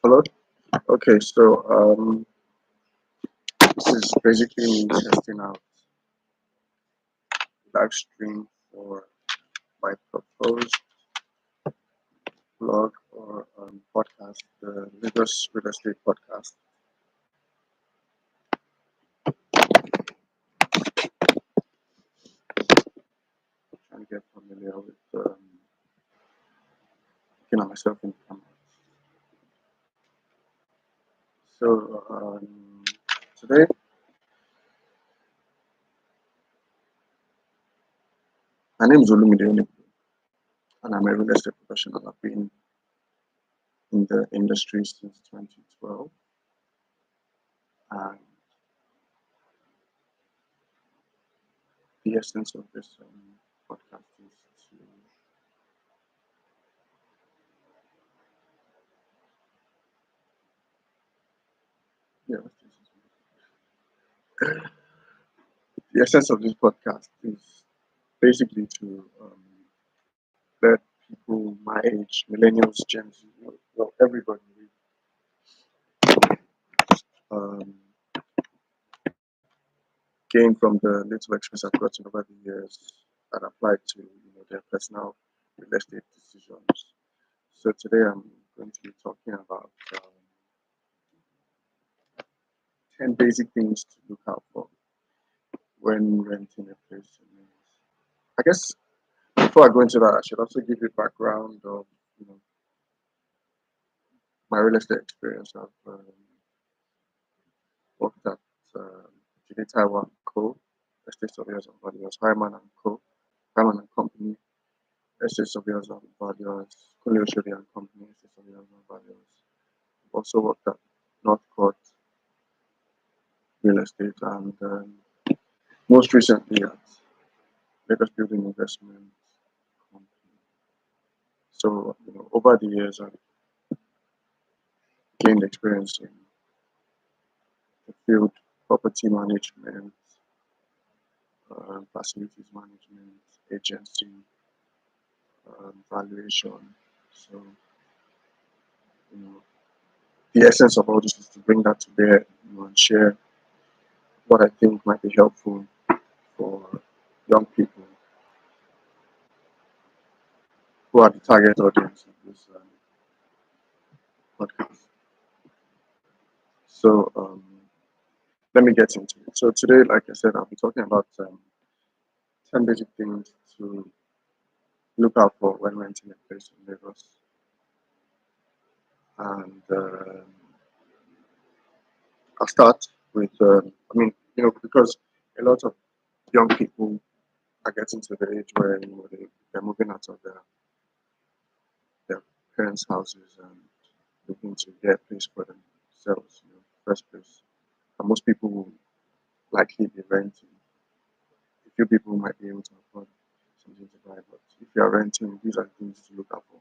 Hello. Okay, so this is basically me testing out live stream for my proposed blog or podcast, the Lagos Real Estate Podcast. Trying to get familiar with looking at myself in the camera. So today, my name is Olumide Onigbo, and I'm a real estate professional. I've been in the industry since 2012, and the essence of this podcast is to yeah, the essence of this podcast is basically to let people my age, millennials, Gen Z, everybody um, gain from the little experience I've gotten over the years and apply to their personal real estate decisions. So today I'm going to be talking about 10 basic things to look out for when renting a place. I guess before I go into that, I should also give you background of my real estate experience. I've worked at Jide Taiwan Co. Estate Surveyors and Valuers, Hyman and Co. Hyman and Company, Estate Surveyors and Valuers, Kunle Oshodi and Company, Estate Surveyors and Valuers. I've also worked at Northcourt Real Estate and most recently at Lagos Building Investment Company. So, over the years, I've gained experience in the field, property management, facilities management, agency, valuation. So, you know, the essence of all this is to bring that to bear, and share what I think might be helpful for young people who are the target audience of this podcast. So let me get into it. So today, like I said, I'll be talking about 10 basic things to look out for when renting a place in Lagos. And I'll start with, because a lot of young people are getting to the age where they're moving out of their parents' houses and looking to get a place for themselves, first place. And most people will likely be renting. A few people might be able to afford something to buy, but if you are renting, these are things to look out for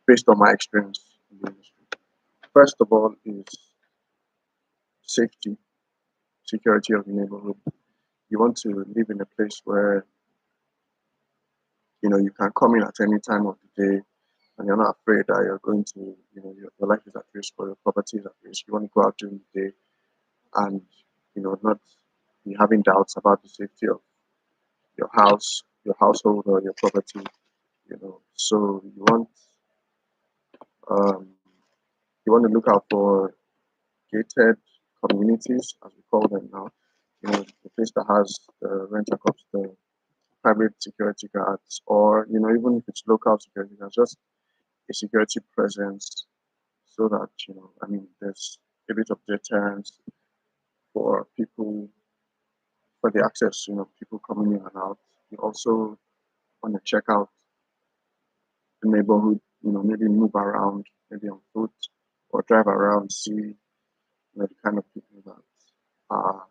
based on my experience in the industry. First of all is safety, security of the neighborhood. You want to live in a place where you can come in at any time of the day and you're not afraid that you're going to, your life is at risk or your property is at risk. You want to go out during the day and, not be having doubts about the safety of your house, your household, or your property. So um, you want to look out for gated communities, as we call them now. The place that has the rental cops, the private security guards, or even if it's local security guards, just a security presence, so that there's a bit of deterrence for people for the access. People coming in and out. You also want to check out the neighborhood. Maybe move around, maybe on foot, or drive around, see the kind of people that are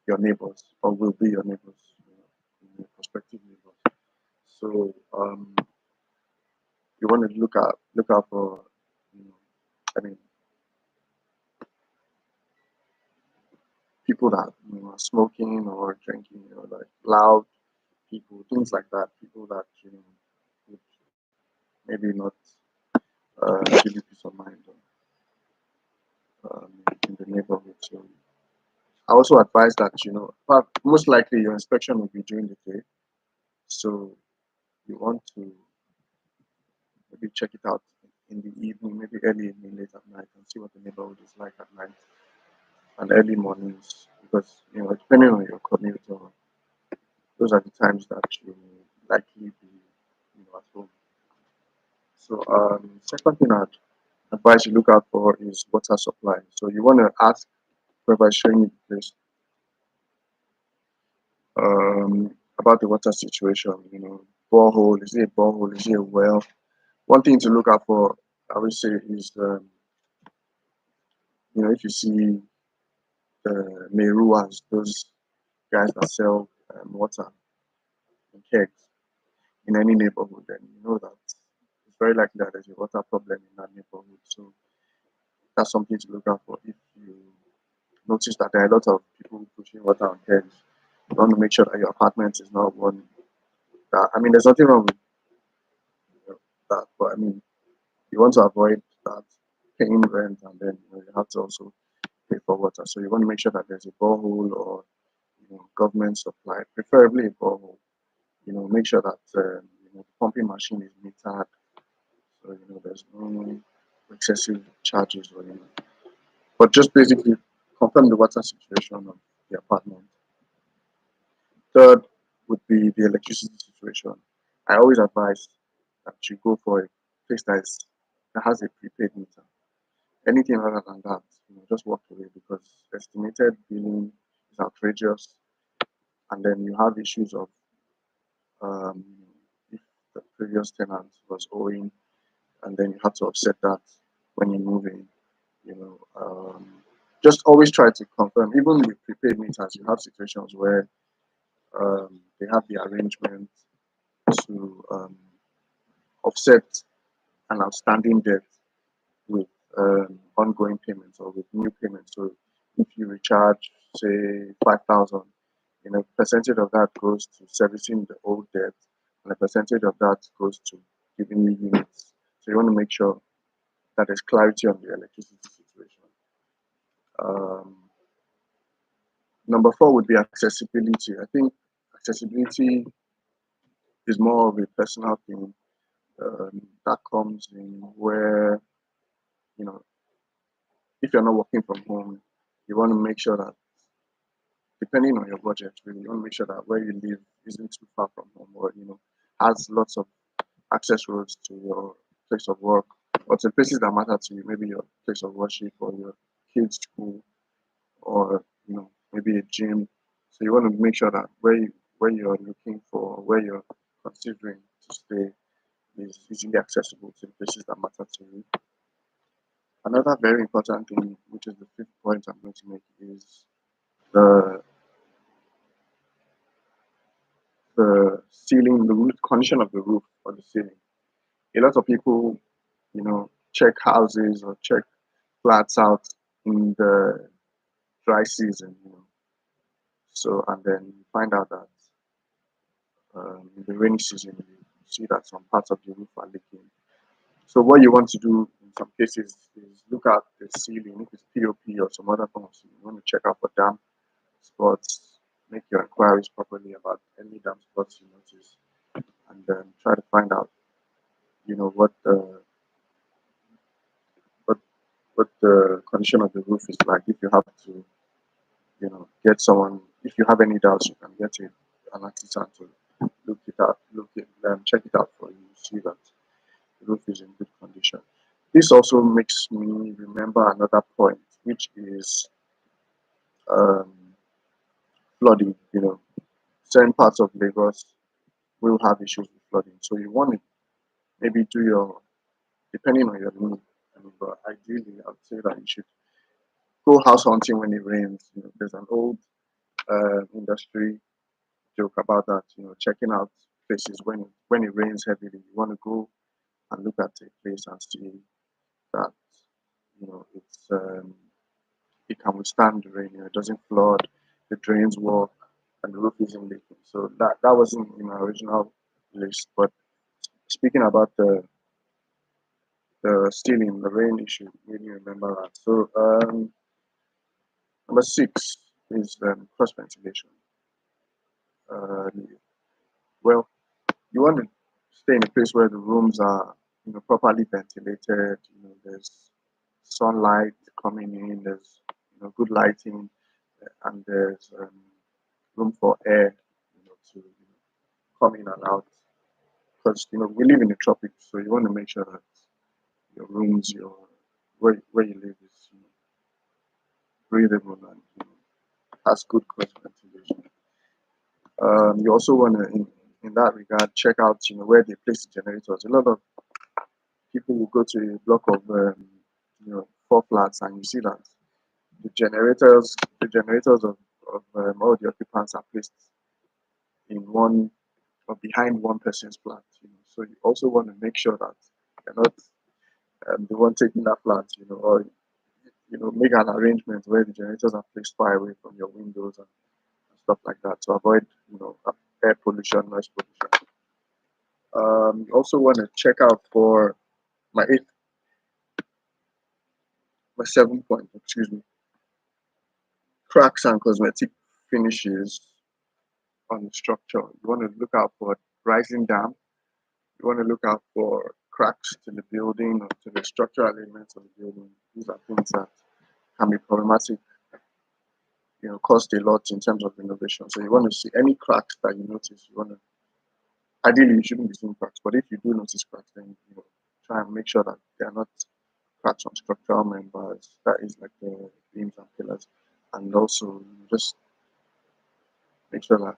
your neighbors or will be your neighbors, your prospective neighbors. So you want to look out for, you know, I mean, people that are smoking or drinking, like loud people, things like that. People that would maybe not give you peace of mind. in the neighborhood. So I also advise that, but most likely your inspection will be during the day. So you want to maybe check it out in the evening, maybe early evening, late at night, and see what the neighborhood is like at night and early mornings. Because, depending on your commute, or those are the times that you will likely be, at home. So, second thing I'd advise you look out for is water supply. So you want to ask whoever is showing you the place about the water situation. Borehole, is it a borehole, is it a well? One thing to look out for, I would say, is if you see the Meruas, those guys that sell water in kegs in any neighborhood, then you know that it's very likely that there's a water problem in that neighborhood. So that's something to look out for. If you notice that there are a lot of people pushing water on kegs, you want to make sure that your apartment is not one that, I mean, there's nothing wrong with that, but I mean, you want to avoid that paying rent, and then you have to also pay for water. So you want to make sure that there's a borehole, or government supply, preferably a borehole. Make sure that the pumping machine is metered, so there's no excessive charges, or but just basically confirm the water situation of the apartment. Third would be the electricity situation. I always advise that you go for a place that has a prepaid meter. Anything other than that, just walk away, because estimated billing is outrageous, and then you have issues of um, if the previous tenant was owing, and then you have to offset that when you move in. You know, just always try to confirm. Even with prepaid meters, you have situations where they have the arrangement to offset an outstanding debt with ongoing payments, or with new payments. So if you recharge, say 5,000, percentage of that goes to servicing the old debt, and a percentage of that goes to giving you units. So you want to make sure that there's clarity on the electricity situation. Um, Number four would be accessibility. I think accessibility is more of a personal thing, that comes in where, you know, if you're not working from home, you want to make sure that, depending on your budget, really, you want to make sure that where you live isn't too far from home, or, has lots of access roads to your place of work, or to places that matter to you, maybe your place of worship, or your kids' school, or, maybe a gym. So you want to make sure that where you're looking for, where you're considering to stay, is easily accessible to the places that matter to you. Another very important thing, which is the fifth point I'm going to make, is the the ceiling, the roof condition of the roof or the ceiling. A lot of people, check houses or check flats out in the dry season, So, and then you find out that in the rainy season, you see that some parts of the roof are leaking. So what you want to do in some cases is look at the ceiling, if it's POP or some other form of ceiling. You want to check out for damp spots, make your inquiries properly about any damp spots you notice, and then try to find out, what what what the condition of the roof is like. If you have to, get someone, if you have any doubts, you can get an artisan to check it out for you, see that the roof is in good condition. This also makes me remember another point, which is um, flooding. Certain parts of Lagos will have issues with flooding, so you want to maybe do your, depending on your need. But ideally, I would say that you should go house hunting when it rains. There's an old industry joke about that. Checking out places when it rains heavily. You want to go and look at a place and see that it can withstand the rain. It doesn't flood, the drains work, and the roof isn't leaking. So that wasn't in my original list. But speaking about the stealing, the rain issue. Really remember that. So number six is cross ventilation. Uh, well, you want to stay in a place where the rooms are, properly ventilated. There's sunlight coming in. There's, good lighting, and there's room for air, to come in and out. Because we live in the tropics, so you want to make sure that your rooms, where you live is breathable and has good cross ventilation. You also want to, in that regard, check out where they place the generators. A lot of people will go to a block of 4 flats, and you see that the generators of all the occupants are placed in one or behind one person's flat. So you also want to make sure that you're not the one taking that flat, or make an arrangement where the generators are placed far away from your windows and stuff like that to avoid air pollution, noise pollution. You also want to check out for my eighth, my 7th point, excuse me, cracks and cosmetic finishes on the structure. You want to look out for rising damp. You want to look out for cracks to the building or to the structural elements of the building. These are things that can be problematic, cost a lot in terms of renovation. So you want to see any cracks that you notice. You want to ideally you shouldn't be seeing cracks, but if you do notice cracks, then try and make sure that they are not cracks on structural members. That is like the beams and pillars, and also just make sure that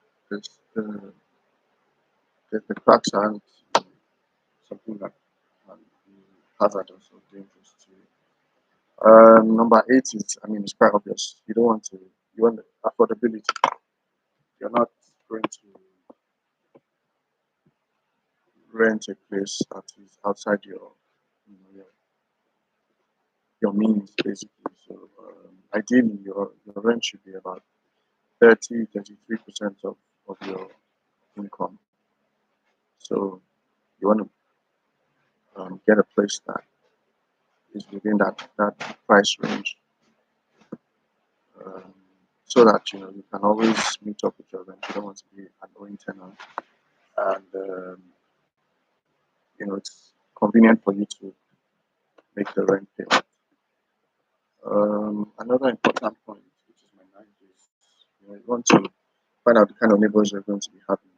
the cracks aren't something that can be hazardous or dangerous to you. Number eight is, I mean, it's quite obvious. You want the affordability. You're not going to rent a place that is outside you know, your means, basically. So, ideally, your rent should be about 33% of your income. So, you want to get a place that is within that price range, um, so that you can always meet up with your rent. You don't want to be an owing tenant, and it's convenient for you to make the rent payment. Another important point, which is my ninth, is you want to find out the kind of neighbors you're going to be having.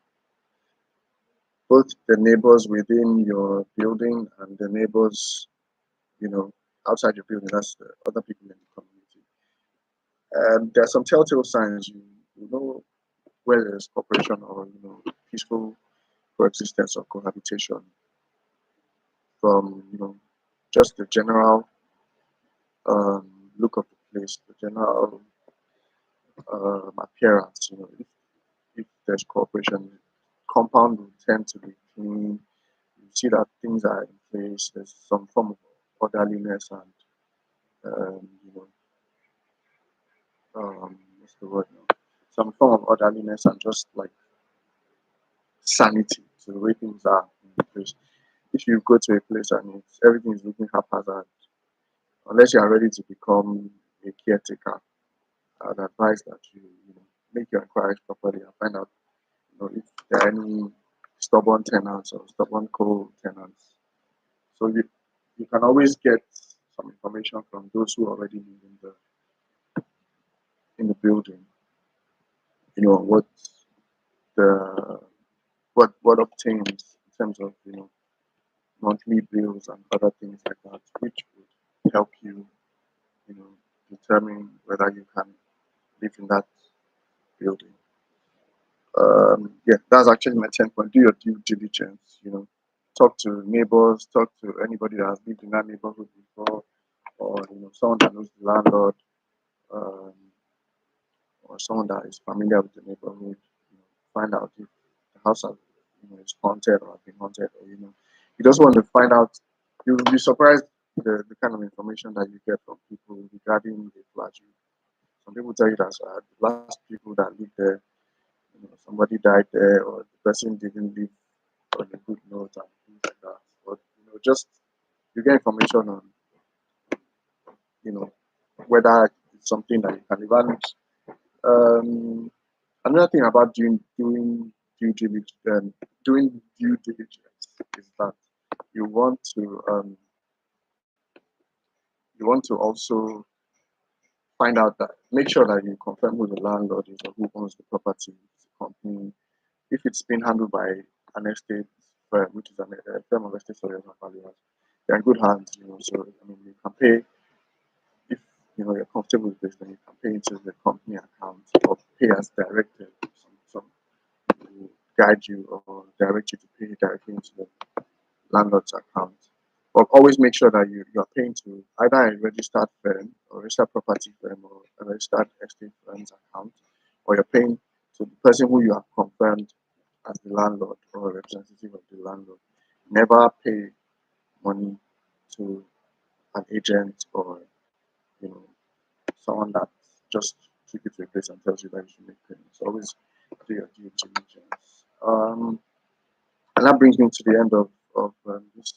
Both the neighbors within your building and the neighbors, you know, outside your building. That's the other people in the community. There are some telltale signs. You know where there's cooperation or peaceful coexistence or cohabitation from just the general look of the place, the general appearance. If there's cooperation, compound will tend to be clean. You see that things are in place. There's some form of orderliness and what's the word now? Some form of orderliness and just like sanity to the way things are in the place. If you go to a place and everything is looking haphazard, unless you are ready to become a caretaker, I'd advise that you make your inquiries properly and find out if there are any stubborn tenants or stubborn co-tenants. So you can always get some information from those who already live in the building. The what obtains in terms of monthly bills and other things like that, which would help you you know determine whether you can live in that building. Yeah, that's actually my 10th point. Do your due diligence. Talk to neighbors, talk to anybody that has lived in that neighborhood before, or someone that knows the landlord, um, or someone that is familiar with the neighborhood. Find out if the house has, is haunted or has been haunted, or you just want to find out. You'll be surprised the kind of information that you get from people regarding the flat. Some people tell you that the last people that lived there, somebody died there, or the person didn't live on a good note and things like that. But just you get information on, you know, whether it's something that you can even. Um, Another thing about due diligence, doing due diligence is that you want to um, you want to also find out that make sure that you confirm who the landlord is or who owns the property, if it's a company, if it's been handled by an estate firm, which is a firm of estate surveyors and valuers, they're in good hands, you know. So I mean, you can pay if you know you're comfortable with this, then you can pay into the company account or pay as directed. Some will guide you or direct you to pay directly into the landlord's account. But always make sure that you are paying to either a registered firm or registered property firm or a registered estate firm's account, or you're paying to the person who you have confirmed as the landlord or a representative of the landlord. Never pay money to an agent or you know someone that just took you to a place and tells you that you should make payments. Always do your due diligence. And that brings me to the end of this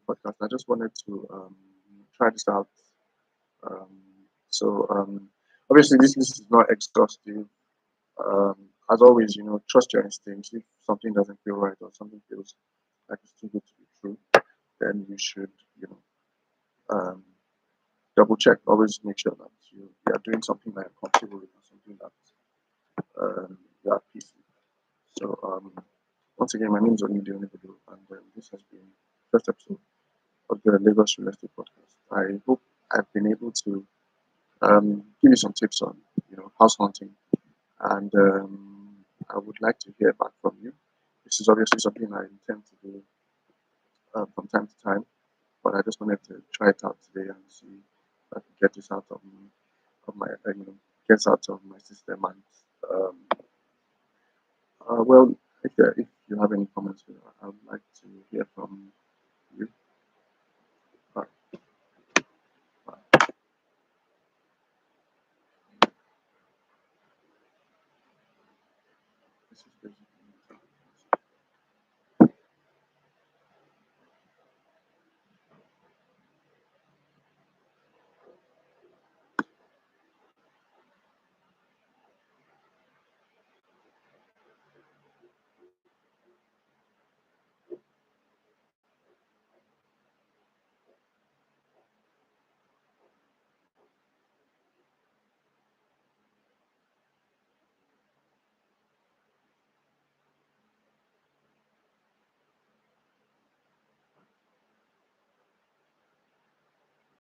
podcast. I just wanted to try this out. Um, so obviously this is not exhaustive. Um, as always, you know, trust your instincts. If something doesn't feel right or something feels like it's too good to be true, then you should, you know, um, double check. Always make sure that you are doing something that you're comfortable with and something that you are at peace with. So once again, my name is Onidi Onibudu, and this has been the first episode of the Lagos Real Estate Podcast. I hope I've been able to give you some tips on, you know, house hunting, and I would like to hear back from you. This is obviously something I intend to do from time to time, but I just wanted to try it out today and see if I can get this out of my you know, gets out of my system. And um, well, if you have any comments, I would like to hear from you. Bye. Bye. This is basically